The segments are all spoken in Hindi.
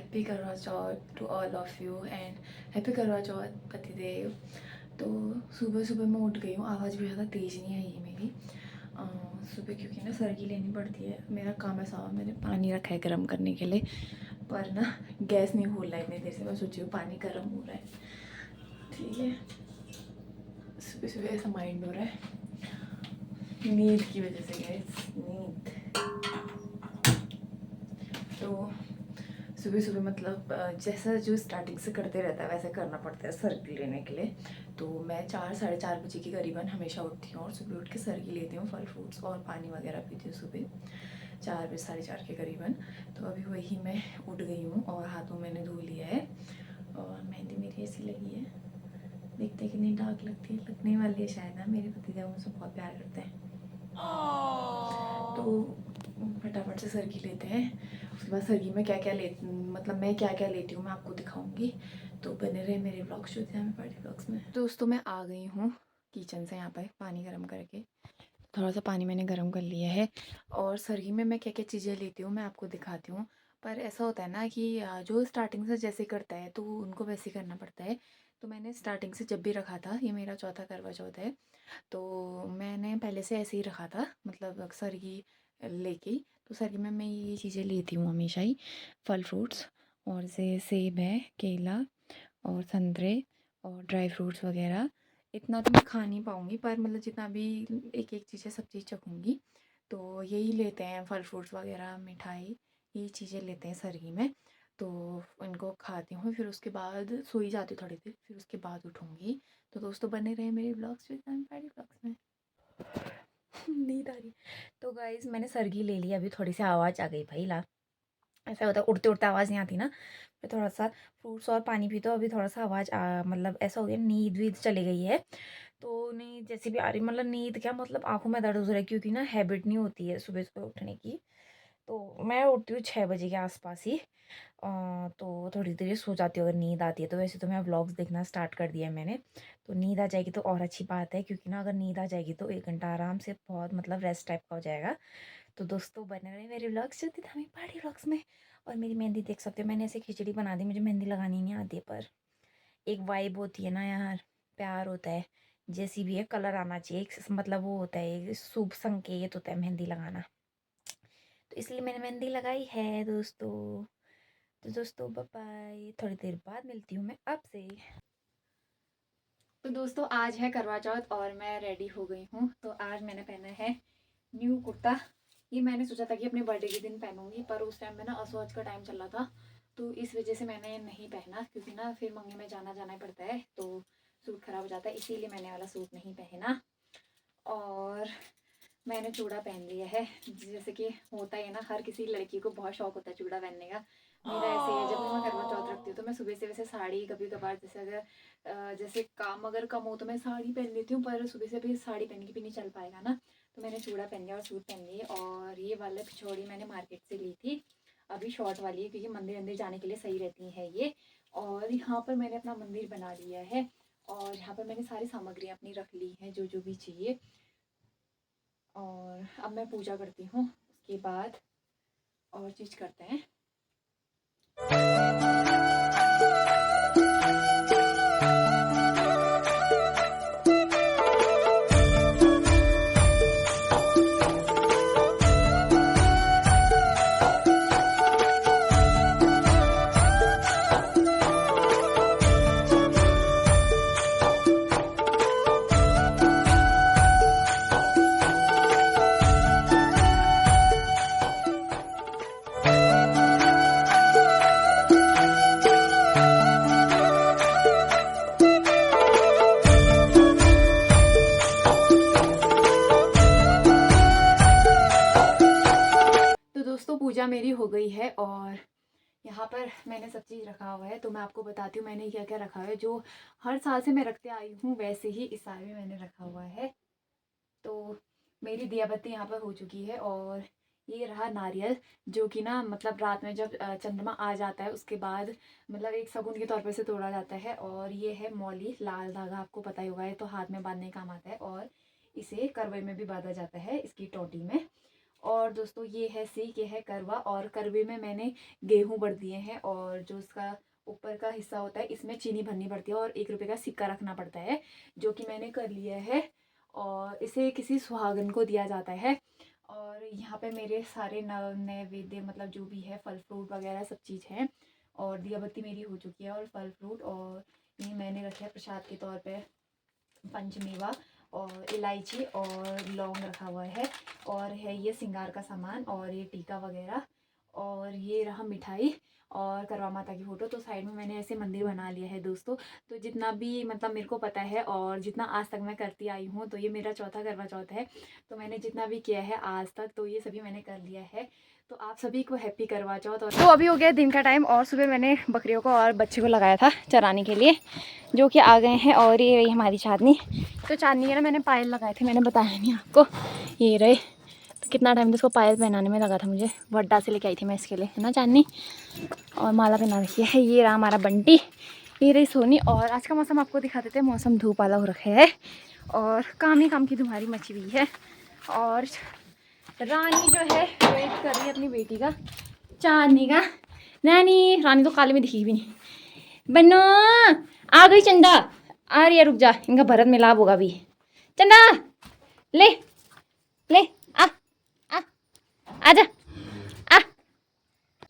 Happy Karva Chauth to all of you and happy Karva Chauth पतिदेव। तो सुबह सुबह मैं उठ गई हूँ, आवाज़ भी ज़्यादा तेज़ नहीं आई है मेरी सुबह, क्योंकि ना सर्गी लेनी पड़ती है। मेरा काम ऐसा हुआ, मैंने पानी रखा है गर्म करने के लिए, पर ना गैस नहीं खोल रहा है इतनी देर से। मैं सोची हूँ पानी गर्म हो रहा है, ठीक है। सुबह सुबह ऐसा माइंड हो रहा है नींद की वजह से, गैस नींद। तो सुबह सुबह मतलब जैसा जो स्टार्टिंग से करते रहता है वैसे करना पड़ता है सर्गी लेने के लिए। तो मैं 4 साढ़े 4 बजे की करीबन हमेशा उठती हूँ और सुबह उठ के सर्गी लेती हूँ, फल फ्रूट्स और पानी वगैरह पीती हूँ सुबह 4 बजे साढ़े 4 के करीबन। तो अभी वही मैं उठ गई हूँ और हाथों मैंने धो लिया है और मेहंदी मेरी ऐसी लगी है, देखते हैं कितनी डार्क लगती है। लगने वाली है शायद ना, मेरे पतिदेव मुझसे बहुत प्यार करते हैं। तो फटाफट से सर्गी लेते हैं। उसके बाद सर्गी में क्या क्या मतलब मैं क्या क्या लेती हूँ मैं आपको दिखाऊंगी। तो बने रहे मेरे ब्लॉग्स जो थे हमें पार्टी ब्लॉग्स में। दोस्तों मैं आ गई हूँ किचन से, यहाँ पर पानी गर्म करके। थोड़ा सा पानी मैंने गर्म कर लिया है और सर्गी में मैं क्या क्या चीज़ें लेती हूँ मैं आपको दिखाती हूँ। पर ऐसा होता है ना कि जो स्टार्टिंग से जैसे करता है तो उनको वैसे करना पड़ता है। तो मैंने स्टार्टिंग से जब भी रखा था, ये मेरा चौथा करवा चौथ है, तो मैंने पहले से ऐसे ही रखा था, मतलब सर्गी लेके। तो सर्गी में मैं ये चीज़ें लेती हूँ हमेशा ही, फल फ्रूट्स, और जैसे सेब है, केला और संतरे और ड्राई फ्रूट्स वगैरह। इतना तो मैं खा नहीं पाऊँगी, पर मतलब जितना भी एक एक चीज़ है सब चीज़ चखूँगी। तो यही लेते हैं, फल फ्रूट्स वगैरह, मिठाई, यही चीज़ें लेते हैं सर्गी में। तो इनको खाती हूँ, फिर उसके बाद सो ही जाती हूँ थोड़ी देर, फिर उसके बाद उठूँगी। तो दोस्तों बने रहे मेरे ब्लॉग्स विद पार्टी ब्लॉग्स में। नींद आ रही। तो गाइस मैंने सर्गी ले ली, अभी थोड़ी सी आवाज़ आ गई भाई ला। ऐसा होता है उड़ते उड़ते आवाज़ नहीं आती ना, फिर थोड़ा सा फ्रूट्स और पानी पी तो अभी थोड़ा सा आवाज़ मतलब ऐसा हो गया, नींद वीद चली गई है। तो नींद जैसी भी आ रही, मतलब नींद क्या, मतलब आंखों में दर्द हो रहा है, क्योंकि ना हैबिट नहीं होती है सुबह सुबह उठने की। तो मैं उठती हूँ 6 बजे के आसपास ही। तो थोड़ी देर सो जाती हूँ अगर नींद आती है तो। वैसे तो मैं व्लॉग्स देखना स्टार्ट कर दिया है मैंने, तो नींद आ जाएगी तो और अच्छी बात है, क्योंकि ना अगर नींद आ जाएगी तो 1 घंटा आराम से बहुत मतलब रेस्ट टाइप का हो जाएगा। तो दोस्तों बने रहे मेरे व्लॉग्स जो हमें पार्टी व्लॉग्स में। और मेरी मेहंदी देख सकते हो, मैंने ऐसे खिचड़ी बना दी, मुझे मेहंदी लगानी नहीं आती, पर एक वाइब होती है ना यार, प्यार होता है, जैसी भी है कलर आना चाहिए, एक मतलब वो होता है, एक शुभ संकेत होता है मेहंदी लगाना। तो इसलिए मैंने मेहंदी लगाई है दोस्तों। तो दोस्तों बाय बाय, थोड़ी देर बाद मिलती हूँ मैं आपसे। तो दोस्तों आज है करवा चौथ और मैं रेडी हो गई हूँ। तो आज मैंने पहना है न्यू कुर्ता। ये मैंने सोचा था कि अपने बर्थडे के दिन पहनूंगी, पर उस टाइम में ना असवाज का टाइम चल रहा था, तो इस वजह से मैंने नहीं पहना, क्योंकि ना फिर मंगे में जाना ही पड़ता है तो सूट खराब हो जाता है, इसीलिए मैंने वाला सूट नहीं पहना। और मैंने चूड़ा पहन लिया है, जैसे कि होता है ना, हर किसी लड़की को बहुत शौक होता है चूड़ा पहनने का। मेरा ऐसे ही है, जब भी मैं करवा चौथ रखती हूँ तो मैं सुबह से वैसे साड़ी, कभी कभार जैसे अगर जैसे काम अगर कम हो तो मैं साड़ी पहन लेती हूँ, पर सुबह से भी साड़ी पहन के भी नहीं चल पाएगा ना। तो मैंने चूड़ा पहन लिया और सूट पहन लिए। और ये वाला पिछौड़ी मैंने मार्केट से ली थी, अभी शॉर्ट वाली है, क्योंकि मंदिर अंदर जाने के लिए सही रहती है ये। और यहाँ पर मैंने अपना मंदिर बना लिया है और यहाँ पर मैंने सारी सामग्रियाँ अपनी रख ली हैं जो जो भी चाहिए। और अब मैं पूजा करती हूँ, उसके बाद और चीज़ करते हैं। तो दोस्तों पूजा मेरी हो गई है और यहाँ पर मैंने सब चीज़ रखा हुआ है, तो मैं आपको बताती हूँ मैंने क्या क्या रखा है। जो हर साल से मैं रखते आई हूँ वैसे ही इस साल भी मैंने रखा हुआ है। तो मेरी दिया बत्ती यहाँ पर हो चुकी है। और ये रहा नारियल, जो कि ना मतलब रात में जब चंद्रमा आ जाता है उसके बाद मतलब एक शगुन के तौर पर से तोड़ा जाता है। और ये है मौली, लाल धागा, आपको पता ही होगा, ये तो हाथ में बांधने काम आता है और इसे करवे में भी बांधा जाता है, इसकी टोटी में। और दोस्तों ये है सीख, ये है करवा, और करवे में मैंने गेहूँ भर दिए हैं, और जो उसका ऊपर का हिस्सा होता है इसमें चीनी भरनी पड़ती है और 1 रुपये का सिक्का रखना पड़ता है, जो कि मैंने कर लिया है। और इसे किसी सुहागन को दिया जाता है। और यहाँ पे मेरे सारे नैवेद्य मतलब जो भी है फल फ्रूट वगैरह सब चीज़ है, और दिया बत्ती मेरी हो चुकी है, और फल फ्रूट, और ये मैंने रखे है प्रसाद के तौर पे पंचमेवा और इलायची और लौंग रखा हुआ है, और है ये श्रृंगार का सामान, और ये टीका वगैरह, और ये रहा मिठाई और करवा माता की फ़ोटो। तो साइड में मैंने ऐसे मंदिर बना लिया है दोस्तों। तो जितना भी मतलब मेरे को पता है और जितना आज तक मैं करती आई हूँ, तो ये मेरा चौथा करवा चौथ है। तो मैंने जितना भी किया है आज तक, तो ये सभी मैंने कर लिया है। तो आप सभी को हैप्पी करवा चौथ। और तो अभी हो गया दिन का टाइम, और सुबह मैंने बकरियों को और बच्चे को लगाया था चराने के लिए, जो कि आ गए हैं। और ये रही हमारी चांदनी। तो चांदनी है ना, मैंने पायल लगाए थे, मैंने बताया नहीं आपको, ये रहे। तो कितना टाइम तो इसको पायल पहनाने में लगा था मुझे, वड्डा से लेके आई थी मैं इसके लिए, है ना चांदनी। और माला पहना रखी है। ये रहा हमारा बंटी, ये रही सोनी। और आज का मौसम आपको दिखा देते हैं। मौसम धूप वाला हो रखा है और काम ही काम की धुमारी मची हुई है। और रानी जो है वेट कर रही है अपनी बेटी का, चांदनी का। नानी, रानी तो काले में दिखी भी नहीं। बनो आ गई चंदा, आ रही है, रुक जा, इनका भरत मिलाप होगा अभी। चंदा ले ले, आ आ आजा आ।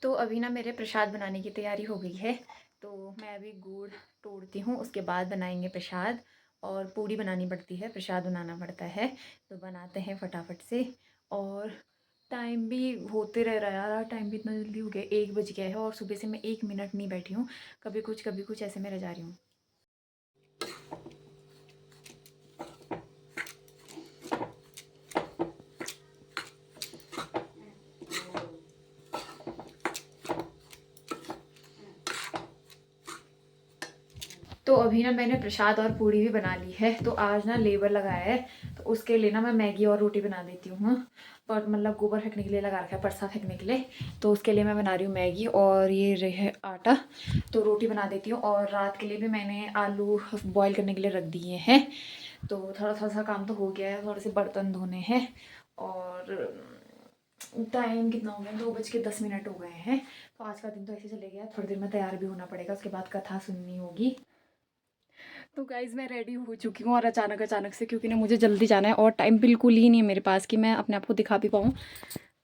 तो अभी ना मेरे प्रसाद बनाने की तैयारी हो गई है। तो मैं अभी गुड़ तोड़ती हूँ, उसके बाद बनाएंगे प्रसाद। और पूड़ी बनानी पड़ती है, प्रसाद बनाना पड़ता है, तो बनाते हैं फटाफट से। और टाइम भी होते रह रहा है यार, टाइम भी इतना जल्दी हो गया, 1 बज गया है, और सुबह से मैं 1 मिनट नहीं बैठी हूँ। कभी कुछ ऐसे में रह जा रही हूँ। तो अभी ना मैंने प्रसाद और पूड़ी भी बना ली है। तो आज ना लेबर लगाया है, तो उसके लिए ना मैं मैगी और रोटी बना देती हूँ। पर मतलब गोबर फेंकने के लिए लगा रखा है, परसा फेंकने के लिए। तो उसके लिए मैं बना रही हूँ मैगी, और ये रहे आटा। तो रोटी बना देती हूँ। और रात के लिए भी मैंने आलू बॉईल करने के लिए रख दिए हैं। तो थोड़ा सा काम तो हो गया है, थोड़े से बर्तन धोने हैं। और टाइम कितना हो गया, 2:10 हो गए हैं। तो आज का दिन तो ऐसे चले गया। थोड़ी देर में तैयार भी होना पड़ेगा, उसके बाद कथा सुननी होगी। तो गाइज़ मैं रेडी हो चुकी हूँ, और अचानक से, क्योंकि ना मुझे जल्दी जाना है और टाइम बिल्कुल ही नहीं है मेरे पास कि मैं अपने आप को दिखा भी पाऊँ।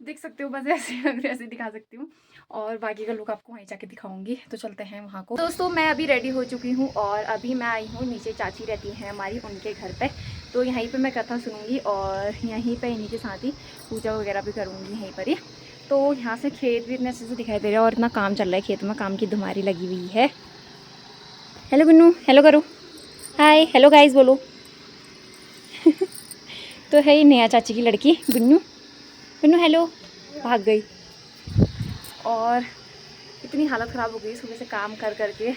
देख सकते हो बस ऐसे अगर ऐसे दिखा सकती हूँ, और बाकी का लुक आपको वहीं जाके दिखाऊंगी। तो चलते हैं वहाँ को। दोस्तों मैं अभी रेडी हो चुकी हूँ, और अभी मैं आई हूँ नीचे, चाची रहती हैं हमारी, उनके घर पे। तो यहीं पे मैं कथा सुनूंगी, और यहीं पे इन्हीं के साथ ही पूजा वगैरह भी करूँगी यहीं पर ही। तो यहाँ से खेत भी इतने अच्छे से दिखाई दे रहा है, और इतना काम चल रहा है खेत में, काम की धुमारी लगी हुई है। हेलो गुन्नू, हेलो करो, हाय हेलो गाइस बोलो। तो है ये नया चाची की लड़की गुन्नू। गुन्नू हेलो, भाग गई। और इतनी हालत ख़राब हो गई सुबह से काम कर करके,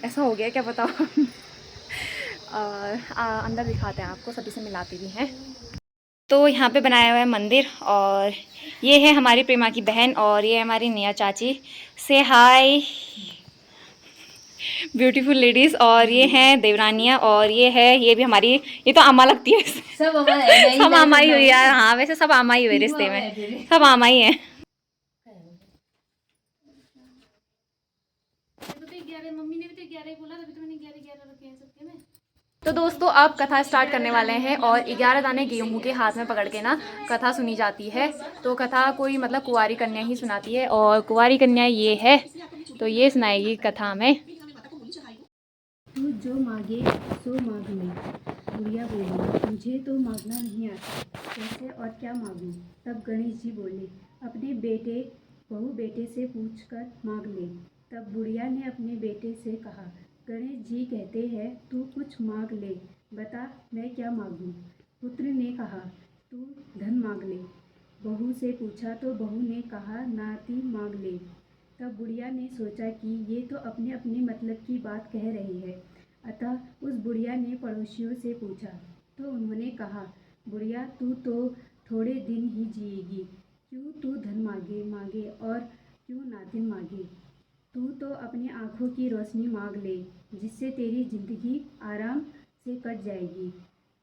ऐसा हो गया क्या बताओ। और अंदर दिखाते हैं आपको, सभी से मिलाती भी हैं। तो यहाँ पे बनाया हुआ है मंदिर, और ये है हमारी प्रेमा की बहन, और ये है हमारी नया चाची। से हाय ब्यूटीफुल लेडीज। और ये हैं देवरानियाँ, और ये भी हमारी, ये तो अम्मा लगती है। सब अम्मा ही हुई यार। हाँ वैसे सब अम्मा ही हुए रिश्ते में, सब अम्मा ही है। तो दोस्तों अब कथा स्टार्ट करने वाले हैं, और 11 दाने गेहूं के हाथ में पकड़ के ना कथा सुनी जाती है। तो कथा कोई मतलब कुंवारी कन्या ही सुनाती है, और कुंवारी कन्या ये है, तो ये सुनाएगी कथा में। तू जो मांगे सो मांग ले। बुढ़िया बोली, मुझे तो मांगना नहीं आता, कैसे और क्या मांगूं। तब गणेश जी बोले, अपने बहू बेटे से पूछकर मांग ले। तब बुढ़िया ने अपने बेटे से कहा, गणेश जी कहते हैं तू कुछ मांग ले, बता मैं क्या मांगूं। पुत्र ने कहा, तू धन मांग ले। बहू से पूछा तो बहू ने कहा, नाती मांग ले। तब बुढ़िया ने सोचा कि ये तो अपने अपने मतलब की बात कह रही है, अतः उस बुढ़िया ने पड़ोसियों से पूछा, तो उन्होंने कहा, बुढ़िया तू तो थोड़े दिन ही जिएगी, क्यों तू धन मांगे और क्यों नातिन मांगे। तू तो अपनी आँखों की रोशनी मांग ले, जिससे तेरी जिंदगी आराम से कट जाएगी।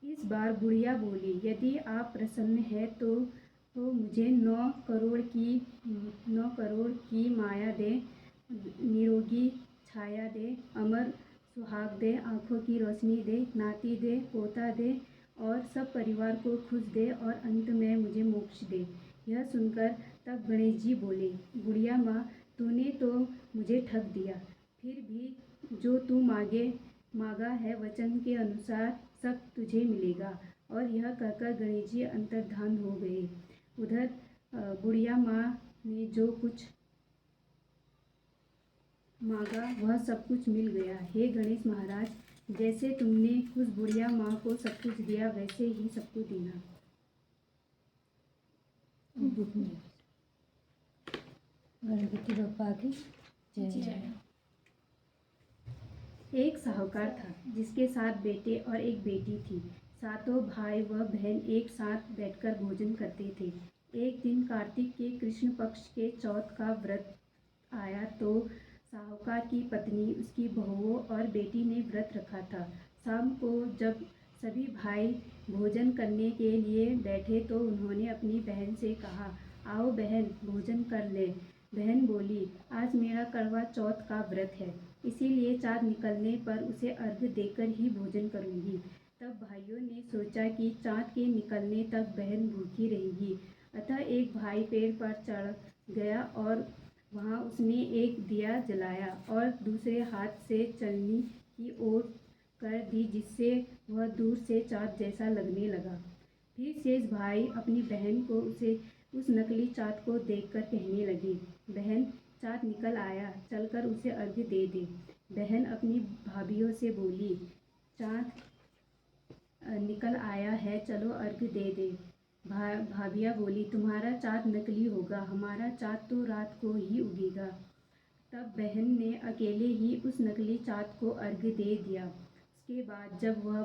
इस बार बुढ़िया बोली, यदि आप प्रसन्न हैं तो तो मुझे 9 करोड़ की माया दे, निरोगी छाया दे, अमर सुहाग दे, आँखों की रोशनी दे, नाती दे, पोता दे और सब परिवार को खुश दे और अंत में मुझे मोक्ष दे। यह सुनकर तब गणेश जी बोले, बुढ़िया माँ, तूने तो मुझे ठग दिया। फिर भी जो तू मांगा है वचन के अनुसार सब तुझे मिलेगा। और यह कहकर गणेश जी अंतर्धान हो गए। उधर बुढ़िया माँ ने जो कुछ मांगा वह सब कुछ मिल गया। हे गणेश महाराज, जैसे तुमने उस बुढ़िया माँ को सब कुछ दिया वैसे ही सबको देना। गणपति बप्पा की जय। एक साहूकार था जिसके 7 बेटे और एक बेटी थी। सातों भाई व बहन एक साथ बैठकर भोजन करते थे। एक दिन कार्तिक के कृष्ण पक्ष के चौथ का व्रत आया तो साहूकार की पत्नी, उसकी बहुओं और बेटी ने व्रत रखा था। शाम को जब सभी भाई भोजन करने के लिए बैठे तो उन्होंने अपनी बहन से कहा, आओ बहन, भोजन कर ले। बहन बोली, आज मेरा करवा चौथ का व्रत है, इसीलिए चाँद निकलने पर उसे अर्घ्य देकर ही भोजन करूंगी। तब भाइयों ने सोचा कि चाँद के निकलने तक बहन भूखी रहेगी। अतः एक भाई पेड़ पर चढ़ गया और वहाँ उसने एक दिया जलाया और दूसरे हाथ से चलनी की ओर कर दी, जिससे वह दूर से चाँद जैसा लगने लगा। फिर शेष भाई अपनी बहन को उस नकली चाँद को देखकर कहने लगे, बहन, चाँद निकल आया, चलकर उसे अर्घ्य दे दे। बहन अपनी भाभियों से बोली, चाँद निकल आया है, चलो अर्घ्य दे दे। भाभियाँ बोली, तुम्हारा चाँद नकली होगा, हमारा चाँद तो रात को ही उगेगा। तब बहन ने अकेले ही उस नकली चाँद को अर्घ्य दे दिया। उसके बाद जब वह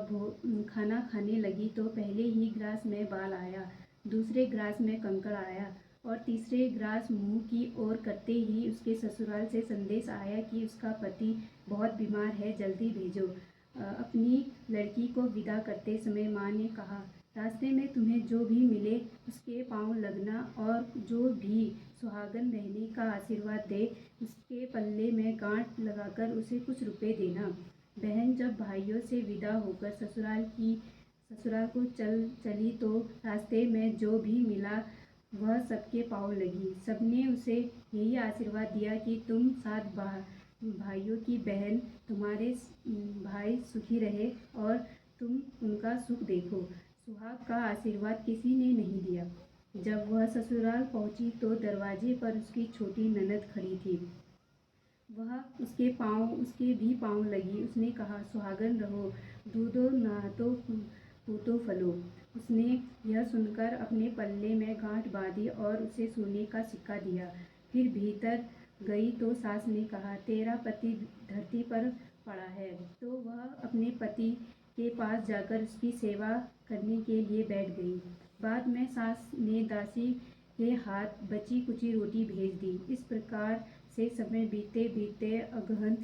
खाना खाने लगी तो पहले ही ग्रास में बाल आया, दूसरे ग्रास में कंकड़ आया और तीसरे ग्रास मुंह की ओर करते ही उसके ससुराल से संदेश आया कि उसका पति बहुत बीमार है, जल्दी भेजो। अपनी लड़की को विदा करते समय माँ ने कहा, रास्ते में तुम्हें जो भी मिले उसके पाँव लगना और जो भी सुहागन रहने का आशीर्वाद दे उसके पल्ले में गांठ लगाकर उसे कुछ रुपए देना। बहन जब भाइयों से विदा होकर ससुराल को चली तो रास्ते में जो भी मिला वह सबके पाँव लगी। सबने उसे यही आशीर्वाद दिया कि तुम 7 भाइयों की बहन, तुम्हारे भाई सुखी रहे और तुम उनका सुख देखो। सुहाग का आशीर्वाद किसी ने नहीं दिया। जब वह ससुराल पहुंची तो दरवाजे पर उसकी छोटी ननद खड़ी थी। वह उसके भी पाँव लगी। उसने कहा, सुहागन रहो, दूधो नहातो पूतो फलो। उसने यह सुनकर अपने पल्ले में गांठ बांधी और उसे सोने का सिक्का दिया। फिर भीतर गई तो सास ने कहा, तेरा पति धरती पर पड़ा है। तो वह अपने पति के पास जाकर उसकी सेवा करने के लिए बैठ गई। बाद में सास ने दासी के हाथ बची कुची रोटी भेज दी। इस प्रकार से समय बीते बीते अगहन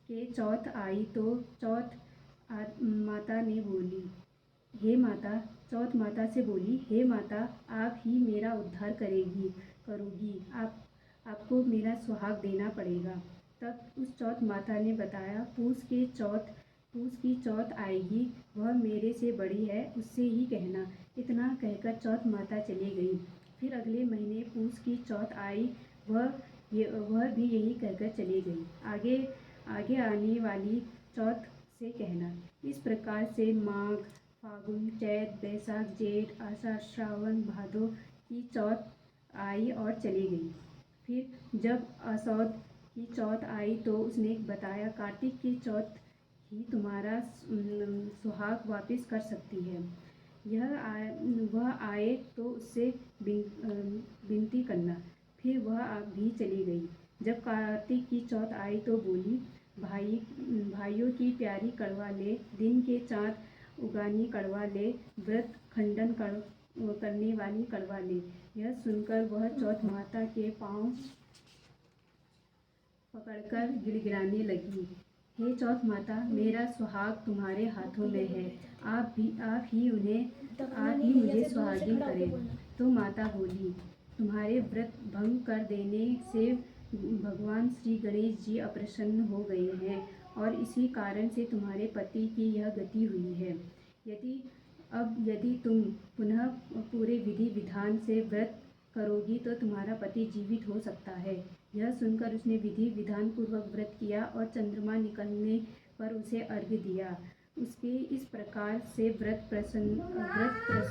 के चौथ आई तो चौथ माता से बोली, हे माता, आप ही मेरा उद्धार करोगी, आपको मेरा सुहाग देना पड़ेगा। तब उस चौथ माता ने बताया, पूस की चौथ आएगी, वह मेरे से बड़ी है, उससे ही कहना। इतना कहकर चौथ माता चली गई। फिर अगले महीने पूस की चौथ आई, वह भी यही कहकर चली गई। आगे आने वाली चौथ से कहना। इस प्रकार से माघ, फागुन, चैत, बैसाख, जेठ, आषाढ़, श्रावण, भादो की चौथ आई और चली गई। फिर जब असौद की चौथ आई तो उसने बताया, कार्तिक की चौथ ही तुम्हारा सुहाग वापिस कर सकती है। वह आए तो उससे विनती करना। फिर वह भी चली गई। जब कार्तिक की चौथ आई तो बोली, भाइयों की प्यारी कड़वा ले, दिन के चाँद उगानी कड़वा ले, व्रत खंडन करने वाली कड़वा ले। यह सुनकर वह चौथ माता के पाँव पकड़कर गिड़गिड़ाने लगी। हे चौथ माता, मेरा सुहाग तुम्हारे हाथों में है, आप ही मुझे सुहागिन करें। तो माता बोली, तुम्हारे व्रत भंग कर देने से भगवान श्री गणेश जी अप्रसन्न हो गए हैं और इसी कारण से तुम्हारे पति की यह गति हुई है। यदि तुम पुनः पूरे विधि विधान से व्रत करोगी तो तुम्हारा पति जीवित हो सकता है। यह सुनकर उसने विधि विधान पूर्वक व्रत किया और चंद्रमा निकलने पर उसे अर्घ्य दिया। उसके इस प्रकार से व्रत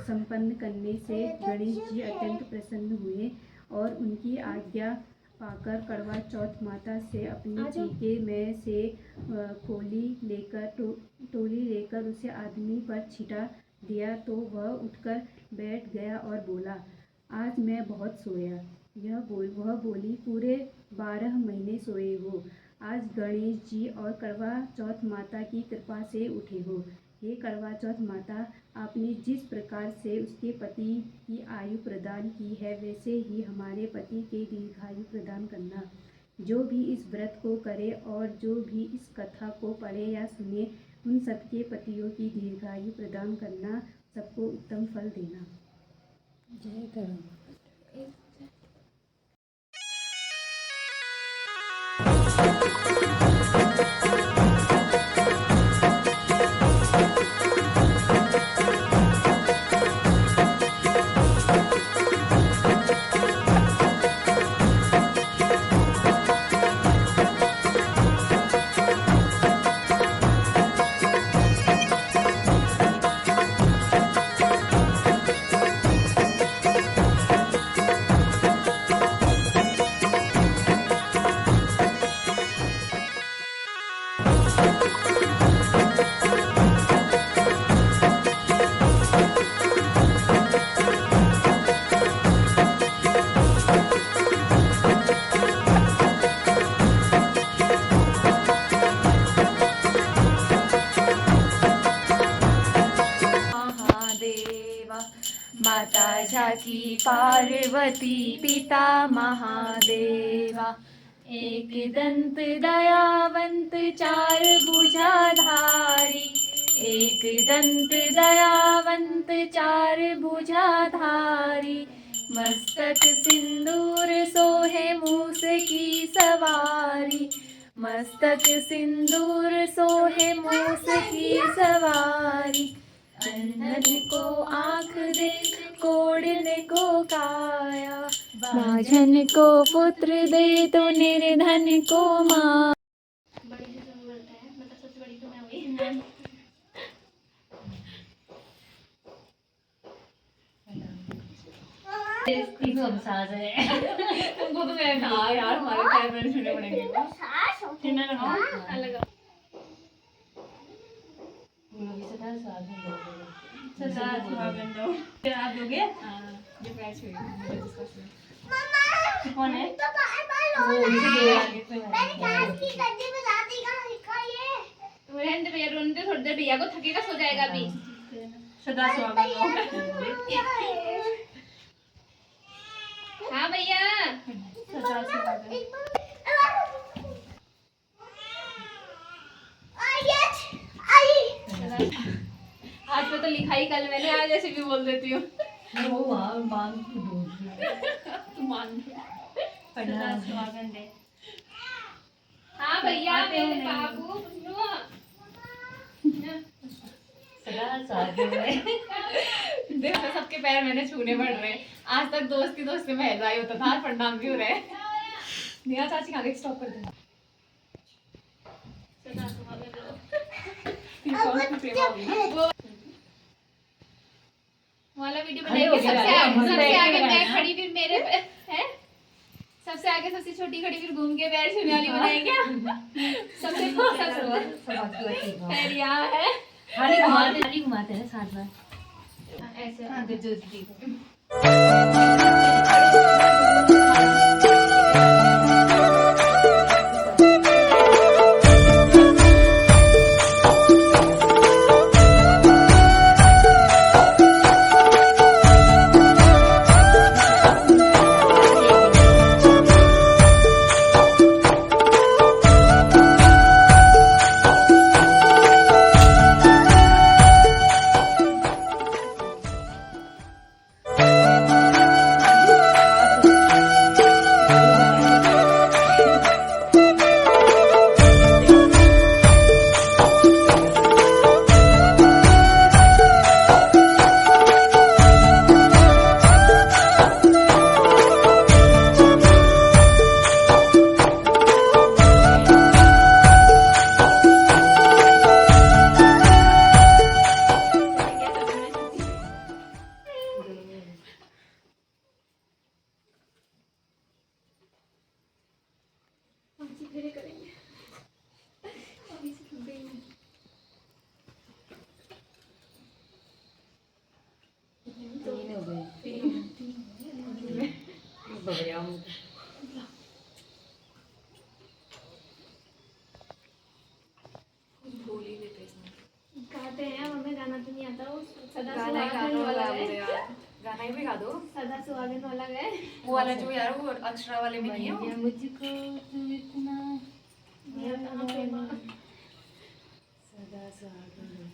संपन्न करने से गणेश जी अत्यंत प्रसन्न हुए और उनकी आज्ञा पाकर करवा चौथ माता से अपनी टीके में से टोली लेकर उसे आदमी पर छिटा दिया तो वह उठकर बैठ गया और बोला, आज मैं बहुत सोया। वह बोली, पूरे 12 महीने सोए हो, आज गणेश जी और करवा चौथ माता की कृपा से उठे हो। हे करवा चौथ माता, आपने जिस प्रकार से उसके पति की आयु प्रदान की है वैसे ही हमारे पति के दीर्घायु प्रदान करना। जो भी इस व्रत को करे और जो भी इस कथा को पढ़े या सुने उन सबके पतियों की दीर्घायु प्रदान करना, सबको उत्तम फल देना। जय करो। माता झाकी पार्वती पिता महादेवा, एक दंत दयावंत चार भुजाधारी, एक दंत दयावंत चार भुजाधारी, मस्तक सिंदूर सोहे मूस की सवारी, मस्तक सिंदूर सोहे मूस की सवारी, अंधन को आँख दे कोढ़ने को काया, बाझन को पुत्र दे तो निर्धन को माँ। बड़ी से जो बोलते हैं, मतलब सबसे बड़ी तो मैं हुई। तुमको तो मैं कहा यार हमारे पैर में छूने पड़ेंगे। ठंडा लगाओ, अलग सदा सुहागन दो। आप लोगे? ये पैर छुए कौन है? रहने दे भैया, रोने दे थोड़ी देर, भैया को थकेगा, सो जाएगा अभी। सदा सुहागन दो। हाँ भैया, सदा सुहागन। आज पे तो लिखाई कल मैंने, आज ऐसे भी बोल देती हूँ। सदा सुहागन दे। हाँ भैया, मेरे बाबू देखो सबके पैर मैंने छूने पड़ रहे हैं। आज तक दोस्ती में हलवाई होता था, प्रणाम भी हो रहे हैं। नेहा चाची खा के स्टॉप कर देना। वो वाला वीडियो बनाएंगे, सबसे आगे मैं खड़ी फिर मेरे पे है, सबसे आगे सबसे छोटी खड़ी फिर घूम के पैर छूने वाली बनाएंगे। सबसे पैर यहाँ है, खाली घुमाते हैं 7 बार ऐसे। बोल ही लेते इसमें। गाते हैं हमें, गाना तो नहीं आता वो सदा गाना ही सुहागन गाना वाला वाला है। मुझे यार, गाना ही भी गा दो। सदा सुहागन वाला है। वो वाला जो यार वो अक्षरा वाले में नहीं है वो। मुझको तू इतना सदा सुहागन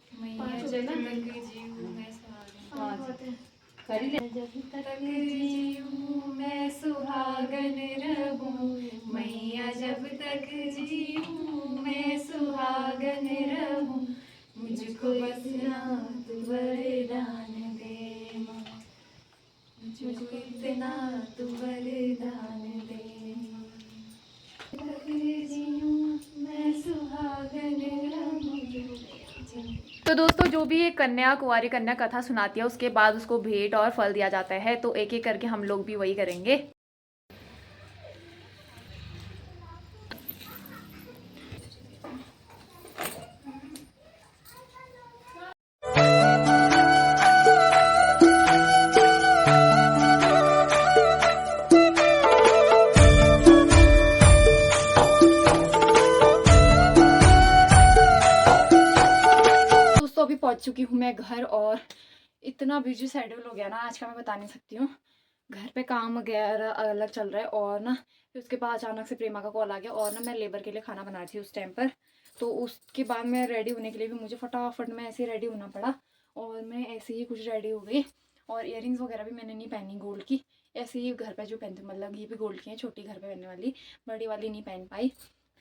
पाँच मैया हो गए जब ना? तक जीऊं मैं सुहागन कर ही ले। जब तक जीऊं मैं सुहागन रहूं, मैया जब तक जीऊं मैं सुहागन रहूं, मुझको बस तू वरदान दे माँ, मुझको इतना तू वरदान दे माँ। तक जीऊं मैं सुहागन रहूं। तो दोस्तों जो भी एक कन्या कुंवारी कन्या कथा सुनाती है उसके बाद उसको भेंट और फल दिया जाता है, तो एक एक करके हम लोग भी वही करेंगे। दोस्तों अभी पहुंच चुकी हूँ मैं घर, और इतना बिजी शेड्यूल हो गया ना आज का, मैं बता नहीं सकती हूँ। घर पे काम वगैरह अलग चल रहा है, और ना फिर उसके बाद अचानक से प्रेमा का कॉल आ गया, और ना मैं लेबर के लिए खाना बना रही थी उस टाइम पर। तो उसके बाद मैं रेडी होने के लिए भी मुझे फटाफट में ऐसे रेडी होना पड़ा, और मैं ऐसे ही कुछ रेडी हो गई। और इयररिंग्स वगैरह भी मैंने नहीं पहनी गोल्ड की, ऐसे ही घर पे जो पहनती हूँ, मतलब ये भी गोल्ड की है, छोटी घर पे पहनने वाली, बड़ी वाली नहीं पहन पाई।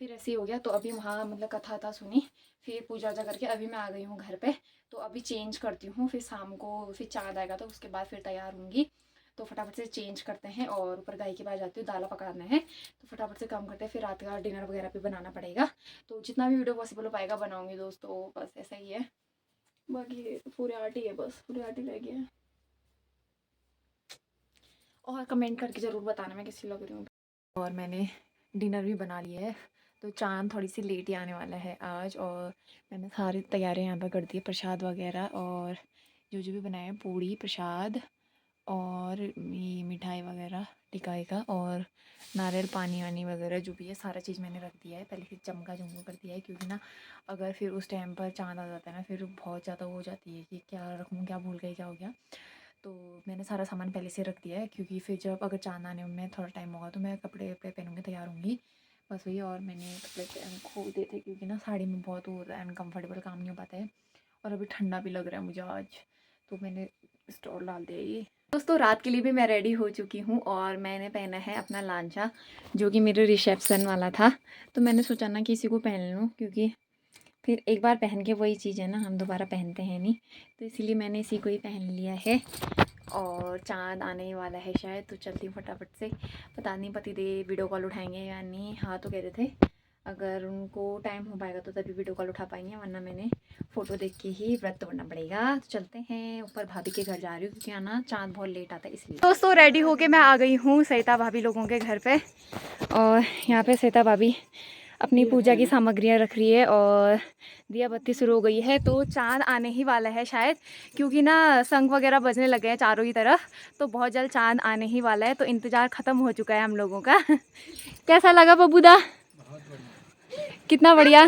फिर ऐसे ही हो गया। तो अभी वहाँ मतलब कथा था सुनी, फिर पूजा वूजा करके अभी मैं आ गई हूँ घर पे। तो अभी चेंज करती हूँ, फिर शाम को फिर चाँद आएगा तो उसके बाद फिर तैयार होंगी। तो फटाफट से चेंज करते हैं, और ऊपर गाय के पास जाती हूँ, दाल पकाना है, तो फटाफट से काम करते हैं। फिर रात का डिनर वगैरह भी बनाना पड़ेगा, तो जितना भी वीडियो पॉसिबल हो पाएगा बनाऊँगी दोस्तों। बस ऐसा ही है, बाकी पूरी आर्ट ही है, बस पूरी आर्ट ही रह गई है। और कमेंट करके ज़रूर बताना मैं कैसी लग रही हूँ। और मैंने डिनर भी बना लिया है, तो चाँद थोड़ी सी लेट ही आने वाला है आज। और मैंने सारी तैयारियां यहाँ पर कर दी है, प्रसाद वगैरह और जो भी बनाया है, पूड़ी प्रसाद और ये मिठाई वगैरह टिकाई का, और नारियल पानी वानी वगैरह जो भी है सारा चीज़ मैंने रख दिया है। पहले फिर चमका चमका कर दिया है, क्योंकि ना अगर फिर उस टाइम पर चाँद आ जाता है ना, फिर बहुत ज़्यादा हो जाती है कि क्या रखूँ, क्या भूल गई, क्या हो गया। तो मैंने सारा सामान पहले से रख दिया है, क्योंकि फिर जब अगर चाँद आने में थोड़ा टाइम होगा तो मैं कपड़े वपड़े पहनूँगी, तैयार होंगी, बस वही। और मैंने कपड़े खोल दिए थे, क्योंकि ना साड़ी में बहुत हो रहा है, अनकम्फर्टेबल, काम नहीं हो पाता है, और अभी ठंडा भी लग रहा है मुझे आज, तो मैंने स्टोर डाल दिया ये। दोस्तों रात के लिए भी मैं रेडी हो चुकी हूँ, और मैंने पहना है अपना लांचा, जो कि मेरे रिसेप्शन वाला था। तो मैंने सोचा ना कि इसी को पहन लूँ, क्योंकि फिर एक बार पहन के वही चीज़ है ना, हम दोबारा पहनते हैं नहीं, तो इसीलिए मैंने इसी को ही पहन लिया है। और चाँद आने ही वाला है शायद, तो चलती हूँ फटाफट से। पता नहीं पतिदेव वीडियो कॉल उठाएंगे या नहीं, हाँ तो कह रहे थे अगर उनको टाइम हो पाएगा तो तभी वीडियो कॉल उठा पाएंगे, वरना मैंने फ़ोटो देख के ही व्रत तोड़ना पड़ेगा। तो चलते हैं ऊपर, भाभी के घर जा रही हूँ, क्योंकि आना चाँद बहुत लेट आता है इसलिए। दोस्तों रेडी होके मैं आ गई हूँ सरिता भाभी लोगों के घर पे, और यहाँ पे सरिता भाभी अपनी पूजा की सामग्रियाँ रख रही है, और दिया बत्ती शुरू हो गई है। तो चाँद आने ही वाला है शायद, क्योंकि ना शंख वगैरह बजने लगे हैं चारों ही तरफ, तो बहुत जल्द चाँद आने ही वाला है। तो इंतज़ार ख़त्म हो चुका है हम लोगों का। कैसा लगा बबूदा? कितना बढ़िया,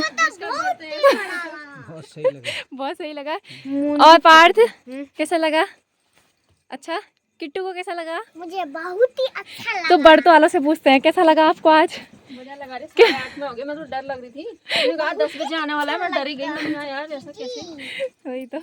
बहुत सही लगा। और पार्थ कैसा लगा? अच्छा, किट्टू को कैसा लगा? मुझे बहुत ही अच्छा लगा। तो बर्तों वालों से पूछते हैं कैसा लगा आपको आज? मजा लगा रही, 8 में हो गया, मैं तो डर लग रही थी, मैंने कहा 10 बजे आने वाला है, मैं डर ही गई, मैंने कहा यार ऐसा कैसे। वही तो।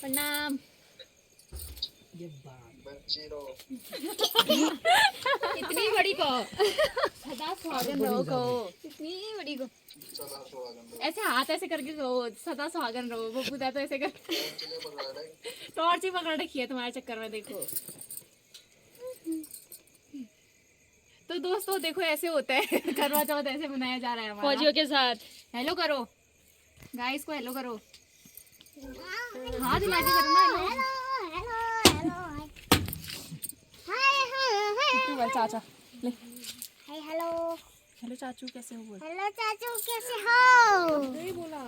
प्रणाम। इतनी बड़ी को सदा सुहागन रहो कहो, इतनी बड़ी को ऐसे हाथ ऐसे करके कहो सदा सुहागन रहो। वो बुदा तो ऐसे कर टॉर्च ही पकड़ रखी है तुम्हारे चक्कर में देखो। तो दोस्तों देखो ऐसे होता है करवा चौथ ऐसे मनाया जा रहा है हमारा फौजियों के साथ। हेलो करो गाइस को, हेलो करो, हाथ हिला के करो ना हेलो। चाचा ले हेलो हेलो चाचू कैसे हो बोल। हेलो चाचू कैसे हो? नहीं बोला।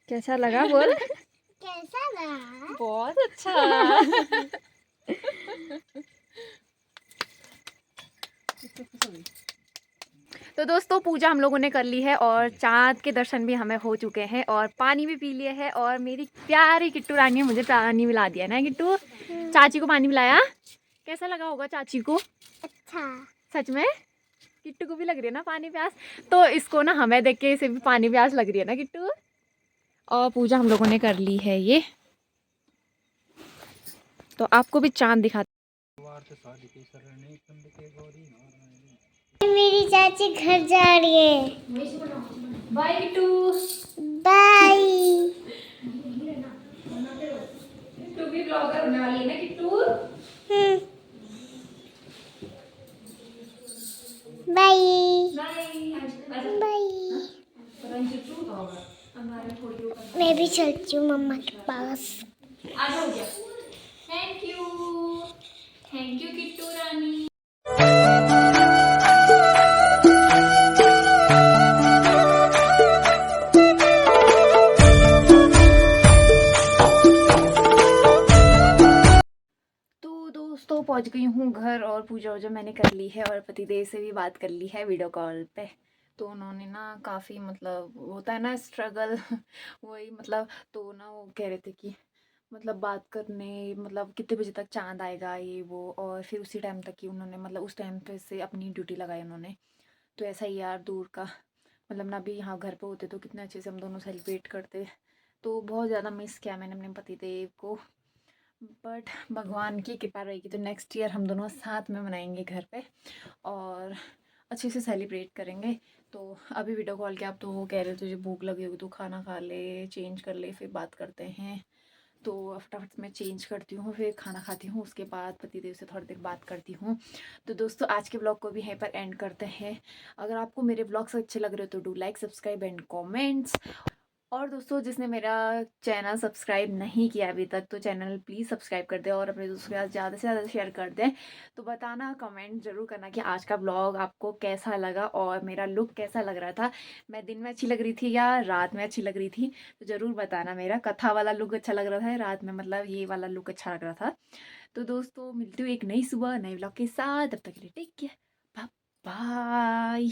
कैसा लगा बोल। कैसा रहा? बहुत अच्छा। तो दोस्तों पूजा हम लोगों ने कर ली है और चाँद के दर्शन भी हमें हो चुके हैं और पानी भी पी लिए है। और मेरी प्यारी किट्टू रानी ने मुझे पानी मिला दिया ना किट्टू। चाची को पानी मिलाया, कैसा लगा होगा चाची को? अच्छा। सच में किट्टू को भी लग रही है ना पानी प्यास, तो इसको ना हमें देख के इसे भी पानी प्यास लग रही है ना किट्टू। और पूजा हम लोगों ने कर ली है ये, तो आपको भी चाँद दिखाते। मेरी चाची घर जा रही है। बाय किट्टू। बाय। भी ब्लॉगर होने वाली है ना किट्टू? Bye bye bye. हमारे थोड़ी ऊपर मैं भी चलती हूँ मम्मा के पास। आ जाओ क्या? थैंक यू किट्टू रानी। तो दोस्तों पहुंच गई हूँ घर और पूजा वूजा मैंने कर ली है और पतिदेव से भी बात कर ली है वीडियो कॉल पे। तो उन्होंने ना काफ़ी मतलब होता है ना स्ट्रगल वही मतलब तो ना वो कह रहे थे कि मतलब बात करने मतलब कितने बजे तक चांद आएगा ये वो और फिर उसी टाइम तक ही उन्होंने मतलब उस टाइम पे से अपनी ड्यूटी लगाई उन्होंने। तो ऐसा ही यार दूर का मतलब ना भी यहाँ घर पे होते तो कितने अच्छे से हम दोनों सेलिब्रेट करते। तो बहुत ज़्यादा मिस किया मैंने अपने पतिदेव को। बट भगवान की कृपा रहेगी तो नेक्स्ट ईयर हम दोनों साथ में मनाएंगे घर पे और अच्छे से सेलिब्रेट करेंगे। तो अभी वीडियो कॉल किया, अब तो वो कह रहे तुझे भूख लगी होगी तो खाना खा ले, चेंज कर ले, फिर बात करते हैं। तो फटाफट मैं चेंज करती हूँ, फिर खाना खाती हूँ, उसके बाद पतिदेव से थोड़ी देर बात करती हूँ। तो दोस्तों आज के ब्लॉग को भी यहीं पर एंड करते हैं। अगर आपको मेरे ब्लॉग्स अच्छे लग रहे हो तो do like, subscribe and comments. और दोस्तों जिसने मेरा चैनल सब्सक्राइब नहीं किया अभी तक तो चैनल प्लीज़ सब्सक्राइब कर दें और अपने दोस्तों के साथ ज़्यादा से ज़्यादा शेयर कर दें। तो बताना कमेंट ज़रूर करना कि आज का ब्लॉग आपको कैसा लगा और मेरा लुक कैसा लग रहा था। मैं दिन में अच्छी लग रही थी या रात में अच्छी लग रही थी तो ज़रूर बताना। मेरा कथा वाला लुक अच्छा लग रहा था, रात में मतलब ये वाला लुक अच्छा लग रहा था। तो दोस्तों मिलती हूँ एक नई सुबह नए ब्लॉग के साथ, तब तक के लिए टेक केयर, बाय बाय।